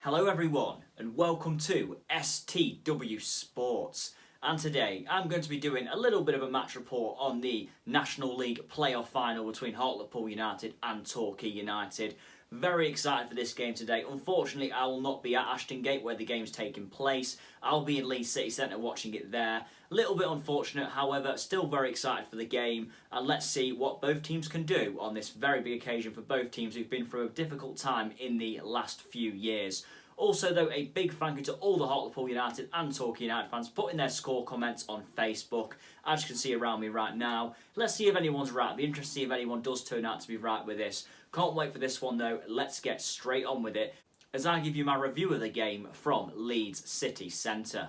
Hello everyone and welcome to STW Sports, and today I'm going to be doing a little bit of a match report on the National League playoff final between Hartlepool United and Torquay United. Very excited for this game today. Unfortunately, I will not be at Ashton Gate where the game's taking place. I'll be in Leeds City Centre watching it there. A little bit unfortunate, however, still very excited for the game. And let's see what both teams can do on this very big occasion for both teams who've been through a difficult time in the last few years. Also, though, a big thank you to all the Hartlepool United and Torquay United fans putting their score comments on Facebook. As you can see around me right now, let's see if anyone's right. It'll be interesting to see if anyone does turn out to be right with this. Can't wait for this one, though. Let's get straight on with it as I give you my review of the game from Leeds City Centre.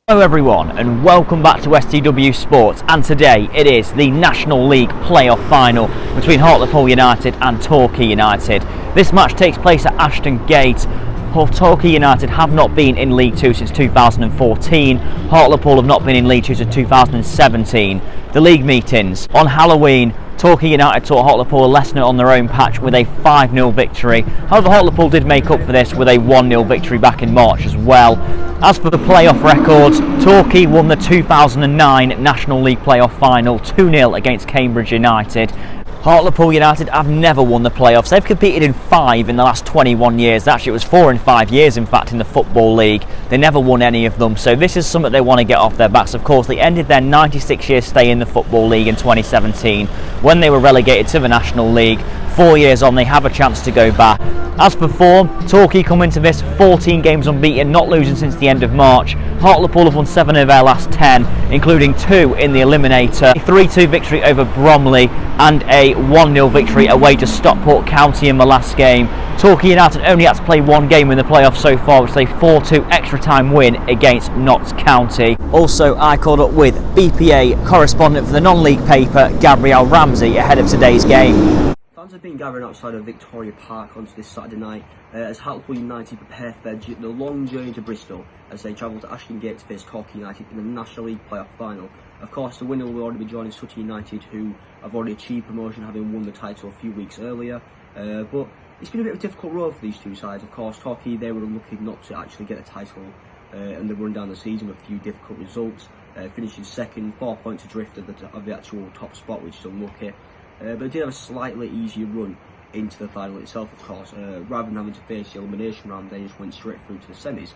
Hello everyone and welcome back to STW Sports, and today it is the National League playoff final between Hartlepool United and Torquay United. This match takes place at Ashton Gate. Torquay United have not been in League 2 since 2014. Hartlepool have not been in League 2 since 2017. The league meetings on Halloween, Torquay United taught Hartlepool a lesson on their own patch with a 5-0 victory. However, Hartlepool did make up for this with a 1-0 victory back in March as well. As for the playoff records, Torquay won the 2009 National League playoff final 2-0 against Cambridge United. Hartlepool United have never won the playoffs. They've competed in 5 in the last 21 years. Actually, it was 4 in 5 years, in fact, in the Football League. They never won any of them, so this is something they want to get off their backs. Of course, they ended their 96-year stay in the Football League in 2017 when they were relegated to the National League. 4 years on, they have a chance to go back. As for form, Torquay come into this 14 games unbeaten, not losing since the end of March. Hartlepool have won 7 of their last 10, including 2 in the Eliminator. A 3-2 victory over Bromley and a 1-0 victory away to Stockport County in the last game. Torquay United only had to play 1 game in the playoffs so far, which is a 4-2 extra time win against Notts County. Also, I caught up with BPA correspondent for the non-league paper, Gabriel Ramsey, ahead of today's game. Fans have been gathering outside of Victoria Park on this Saturday night as Hartlepool United prepare for the long journey to Bristol as they travel to Ashton Gate to face Torquay United in the National League playoff final. Of course, the winner will already be joining Sutton United, who have already achieved promotion, having won the title a few weeks earlier. But it's been a bit of a difficult road for these two sides. Of course, Torquay, they were unlucky not to actually get a title and they run down the season with a few difficult results, finishing second, 4 points adrift of the actual top spot, which is unlucky. But they did have a slightly easier run into the final itself, of course. Rather than having to face the elimination round, they just went straight through to the semis,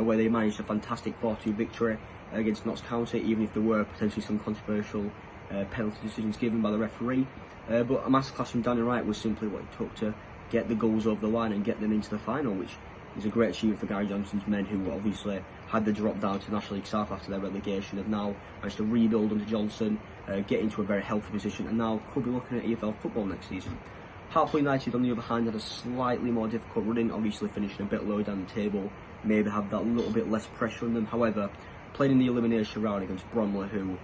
where they managed a fantastic 4-2 victory against Notts County, even if there were potentially some controversial penalty decisions given by the referee. But a masterclass from Danny Wright was simply what it took to get the goals over the line and get them into the final, which is a great achievement for Gary Johnson's men, who obviously had the drop down to National League South after their relegation, have now managed to rebuild under Johnson, get into a very healthy position, and now could be looking at EFL football next season. Hartlepool United, on the other hand, had a slightly more difficult running, obviously finishing a bit lower down the table, maybe have that little bit less pressure on them. However, played in the elimination round against Bromley, who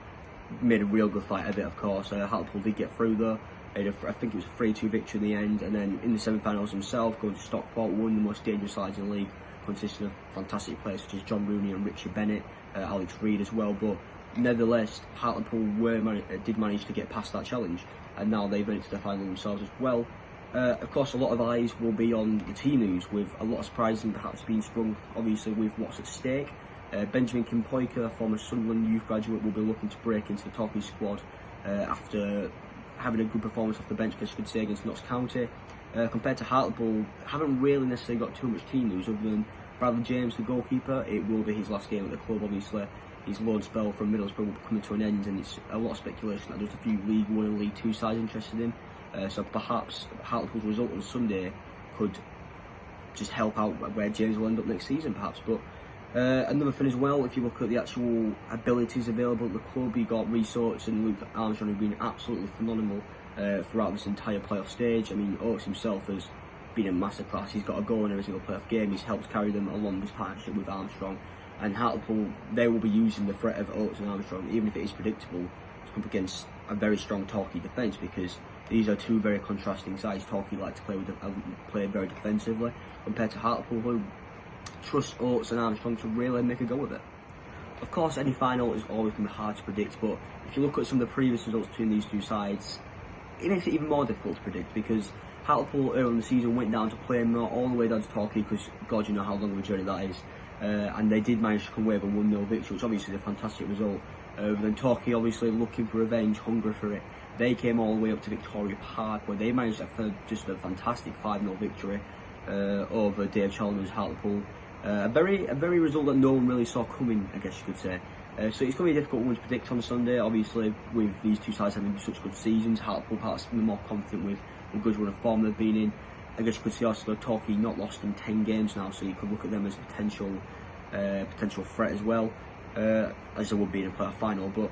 made a real good fight of it, of course. Hartlepool did get through though. I think it was a 3-2 victory in the end, and then in the semi-finals themselves, going to Stockport, one of the most dangerous sides in the league, consisting of fantastic players such as John Rooney and Richard Bennett, Alex Reid as well. But nevertheless, Hartlepool did manage to get past that challenge, and now they've made it to the final themselves as well. Of course, a lot of eyes will be on the team news, with a lot of surprises perhaps being sprung, obviously, with what's at stake. Benjamin Kimpoika, a former Sunderland youth graduate, will be looking to break into the Torquay squad after having a good performance off the bench, as you could say, against Notts County. Compared to Hartlepool, haven't really necessarily got too much team news other than Bradley James, the goalkeeper. It will be his last game at the club, obviously. His loan spell from Middlesbrough will be coming to an end, and it's a lot of speculation that there's a few League 1 and League 2 sides interested in. So perhaps Hartlepool's result on Sunday could just help out where James will end up next season, perhaps. But another thing as well, if you look at the actual abilities available at the club, you got Rhys Oates and Luke Armstrong, who've been absolutely phenomenal throughout this entire playoff stage. I mean, Oates himself has been a masterclass. He's got a goal in every single playoff game. He's helped carry them along this partnership with Armstrong. And Hartlepool, they will be using the threat of Oates and Armstrong, even if it is predictable, to come up against a very strong Torquay defence, because these are two very contrasting sides. Torquay like to play very defensively, compared to Hartlepool, who trust Oates and Armstrong to really make a go of it. Of course, any final is always going to be hard to predict, but if you look at some of the previous results between these two sides, it makes it even more difficult to predict, because Hartlepool early in the season went down to Plainmoor, all the way down to Torquay, because God, you know how long of a journey that is. And they did manage to come away with a 1-0 victory, which obviously is a fantastic result. But then Torquay, obviously looking for revenge, hungry for it, they came all the way up to Victoria Park, where they managed just a fantastic 5-0 victory over Dave Chalmers' Hartlepool. A very result that no one really saw coming, I guess you could say. So it's going to be a difficult one to predict on Sunday. Obviously, with these two sides having such good seasons, Hartlepool perhaps the more confident with the good run of form they've been in. I guess you could see also Torquay not lost in 10 games now, so you could look at them as a potential threat as well, as they would be in a playoff final. But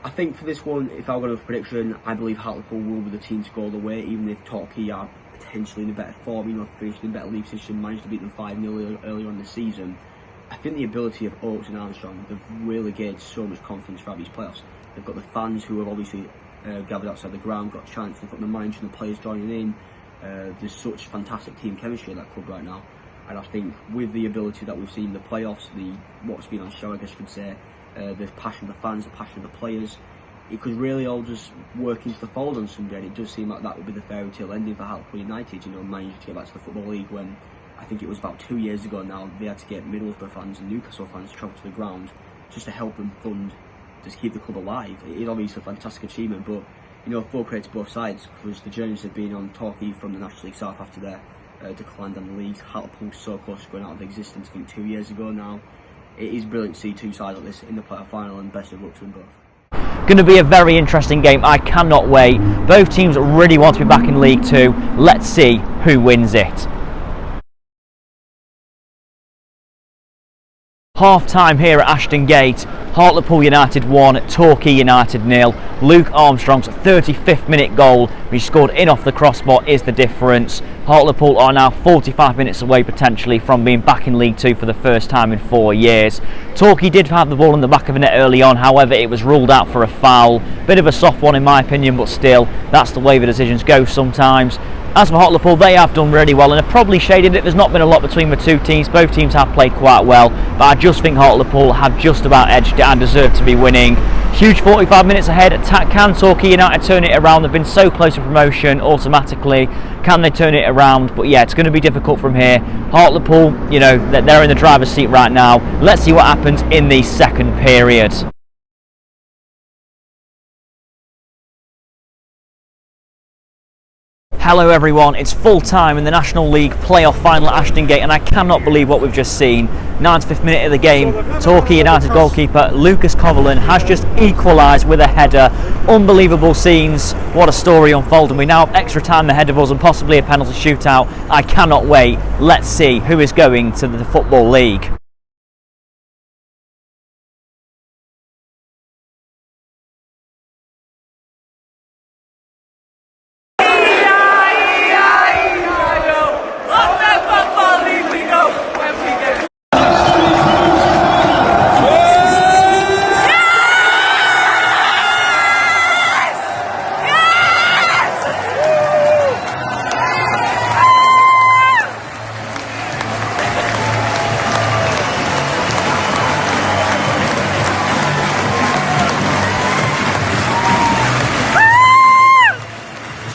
I think for this one, if I were going to have a prediction, I believe Hartlepool will be the team to go all the way, even if Torquay are potentially in a better form, finished in a better league position, managed to beat them 5-0 earlier on the season. I think the ability of Oakes and Armstrong, they've really gained so much confidence throughout these playoffs. They've got the fans who have obviously gathered outside the ground, got chants, they've got the manager and the players joining in. There's such fantastic team chemistry in that club right now, and I think with the ability that we've seen in the playoffs, what's been on show, I guess you could say, the passion of the fans, the passion of the players, it could really all just work into the fold on Sunday, and it does seem like that would be the fairy tale ending for Hartlepool United, managing to get back to the Football League when I think it was about 2 years ago now, they had to get Middlesbrough fans and Newcastle fans to travel to the ground just to help them fund, just keep the club alive. It is obviously a fantastic achievement, but full credit to both sides, because the journeys have been on Torquay from the National League South after their decline down the league. Hartlepool so close to going out of existence, I think 2 years ago now. It is brilliant to see two sides like this in the playoff final, and best of luck to them both. Going to be a very interesting game. I cannot wait. Both teams really want to be back in League Two. Let's see who wins it. Half time here at Ashton Gate. Hartlepool United 1, Torquay United 0. Luke Armstrong's 35th minute goal, which scored in off the crossbar, is the difference. Hartlepool are now 45 minutes away potentially from being back in League 2 for the first time in 4 years. Torquay did have the ball in the back of the net early on, however it was ruled out for a foul. Bit of a soft one in my opinion, but still, that's the way the decisions go sometimes. As for Hartlepool, they have done really well and have probably shaded it. There's not been a lot between the two teams. Both teams have played quite well, but I just think Hartlepool have just about edged it and deserve to be winning. Huge 45 minutes ahead. Can Torquay United turn it around? They've been so close to promotion automatically. Can they turn it around? But yeah, it's going to be difficult from here. Hartlepool, they're in the driver's seat right now. Let's see what happens in the second period. Hello everyone, it's full time in the National League playoff final at Ashton Gate, and I cannot believe what we've just seen. 95th minute of the game, Torquay United goalkeeper Lucas Coverlan has just equalised with a header. Unbelievable scenes, what a story unfolding. We now have extra time ahead of us and possibly a penalty shootout. I cannot wait. Let's see who is going to the Football League.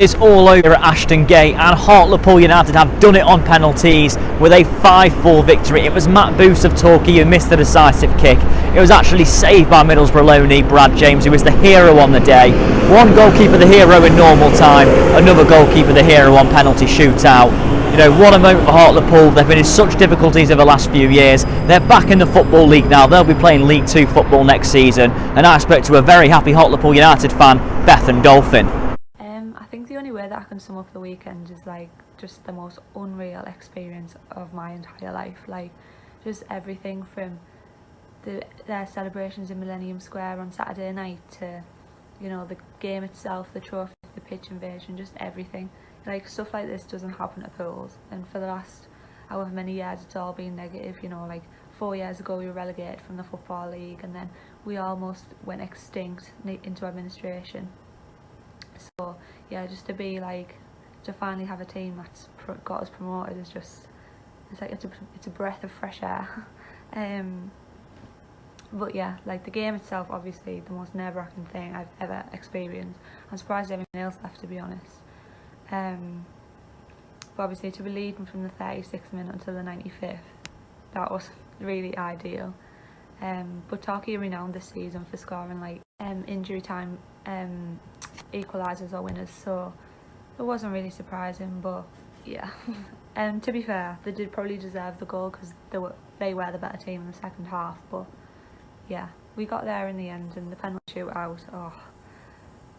It's all over at Ashton Gate, and Hartlepool United have done it on penalties with a 5-4 victory. It was Matt Boos of Torquay who missed the decisive kick. It was actually saved by Middlesbrough loanee Brad James, who was the hero on the day. One goalkeeper the hero in normal time, another goalkeeper the hero on penalty shootout. What a moment for Hartlepool. They've been in such difficulties over the last few years. They're back in the Football League now. They'll be playing League 2 football next season, and I spoke to a very happy Hartlepool United fan, Bethan Dolphin. I think the only way that I can sum up the weekend is just the most unreal experience of my entire life. Just everything from their celebrations in Millennium Square on Saturday night to the game itself, the trophy, the pitch invasion, just everything. Stuff like this doesn't happen at pools, and for the last however many years it's all been negative. 4 years ago we were relegated from the Football League, and then we almost went extinct into administration. So yeah, just to finally have a team that's got us promoted is just, it's a breath of fresh air. But yeah, the game itself, obviously the most nerve-wracking thing I've ever experienced. I'm surprised everyone else left, to be honest. But obviously to be leading from the 36th minute until the 95th, that was really ideal. But Torquay are renowned this season for scoring like injury time equalisers or winners, so it wasn't really surprising. But yeah, to be fair, they did probably deserve the goal because they were the better team in the second half. But yeah, we got there in the end, and the penalty shootout,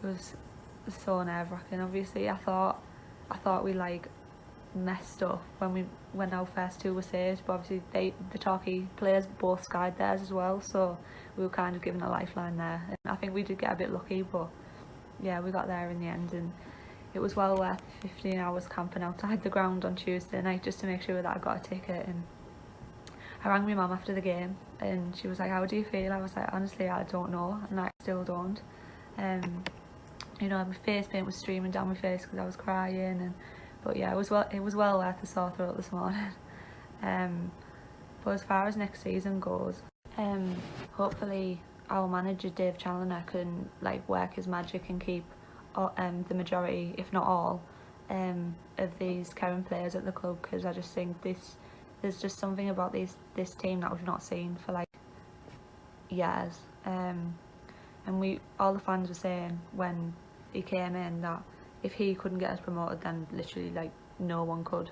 it was so nerve-wracking. Obviously, I thought we like messed up when our first two were saved, but obviously the Torquay players both skied theirs as well, so we were kind of given a lifeline there. And I think we did get a bit lucky, but yeah, we got there in the end, and it was well worth 15 hours camping outside the ground on Tuesday night just to make sure that I got a ticket. And I rang my mum after the game, and she was like, "How do you feel?" I was like, "Honestly, I don't know," and I still don't. You know, my face paint was streaming down my face because I was crying, but yeah, it was well worth the sore throat this morning. But as far as next season goes, hopefully our manager Dave Challoner can like work his magic and keep the majority, if not all, of these current players at the club, because I just think there's just something about this team that we've not seen for like years. And all the fans were saying when he came in that if he couldn't get us promoted, then literally like no one could.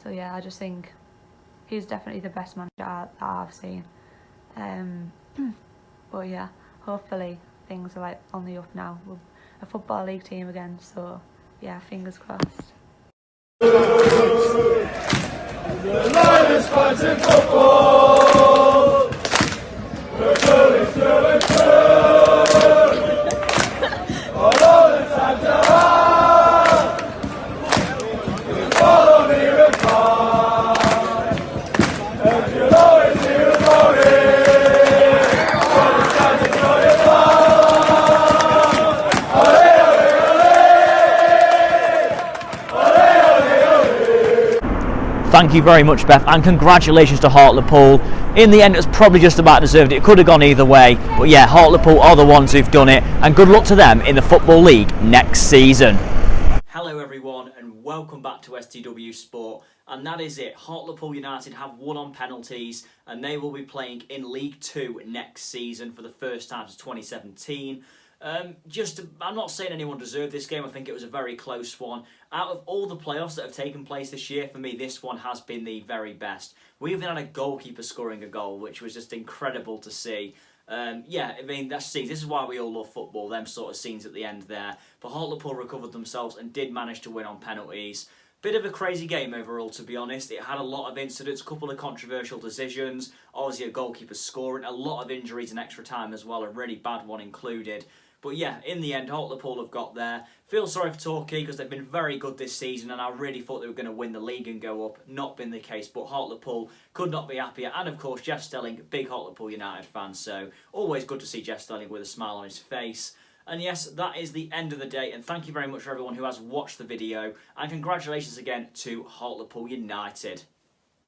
So yeah, I just think he's definitely the best manager that I've seen. But yeah, hopefully things are like on the up now. We're a football league team again, so yeah, fingers crossed. The Lions fighting football. We're going through and through. All the time to run. You follow me with pride, and you'll always hear about it. When it's time to throw your flag. Ole, ole, ole. Ole, ole, ole. Thank you very much, Beth, and congratulations to Hartlepool. In the end, it was probably just about deserved. It could have gone either way, but yeah, Hartlepool are the ones who've done it, and good luck to them in the Football League next season. Hello everyone and welcome back to STW Sport, and that is it. Hartlepool United have won on penalties and they will be playing in League 2 next season for the first time since 2017. I'm not saying anyone deserved this game. I think it was a very close one. Out of all the playoffs that have taken place this year, for me, this one has been the very best. We even had a goalkeeper scoring a goal, which was just incredible to see. Yeah, I mean, this is why we all love football, them sort of scenes at the end there. But Hartlepool recovered themselves and did manage to win on penalties. Bit of a crazy game overall, to be honest. It had a lot of incidents, a couple of controversial decisions, obviously a goalkeeper scoring, a lot of injuries in extra time as well, a really bad one included. But yeah, in the end, Hartlepool have got there. Feel sorry for Torquay because they've been very good this season and I really thought they were going to win the league and go up. Not been the case, but Hartlepool could not be happier. And of course, Jeff Stelling, big Hartlepool United fan, so always good to see Jeff Stelling with a smile on his face. And yes, that is the end of the day, and thank you very much for everyone who has watched the video, and congratulations again to Hartlepool United.